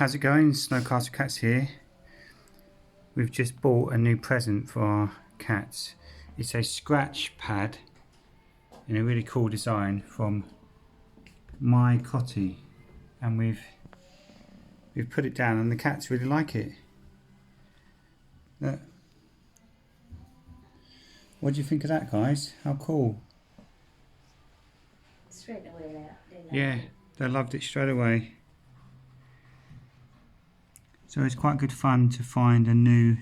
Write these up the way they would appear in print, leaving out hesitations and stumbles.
How's it going? Snowcastle Cats here. We've just bought a new present for our cats. It's a scratch pad in a really cool design from Mykotty, and we've put it down and the cats really like it. Look. What do you think of that, guys? How cool. Straight away out, didn't they? Yeah, they loved it straight away. So it's quite good fun to find a new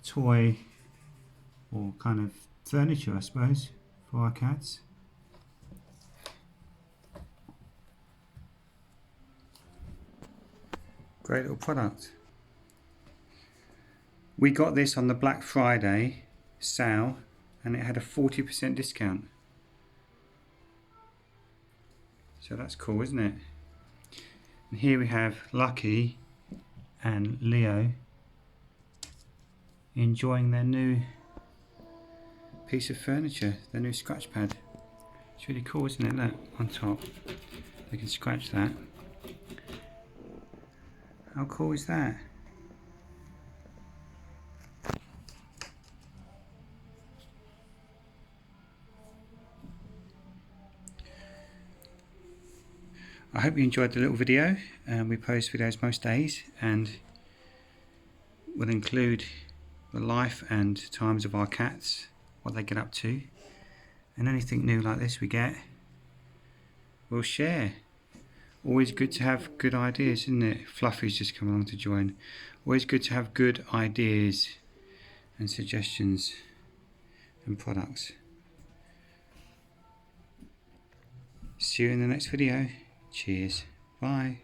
toy or kind of furniture, I suppose, for our cats. Great little product. We got this on the Black Friday sale and it had a 40% discount. So that's cool, isn't it? And here we have Lucky and Leo enjoying their new piece of furniture, their new scratch pad. It's really cool, isn't it? Look, on top. They can scratch that. How cool is that? I hope you enjoyed the little video. We post videos most days and we'll include the life and times of our cats, what they get up to, and anything new like this we get, we'll share. Always good to have good ideas, isn't it? Fluffy's just come along to join. Always good to have good ideas and suggestions and products. See you in the next video. Cheers. Bye.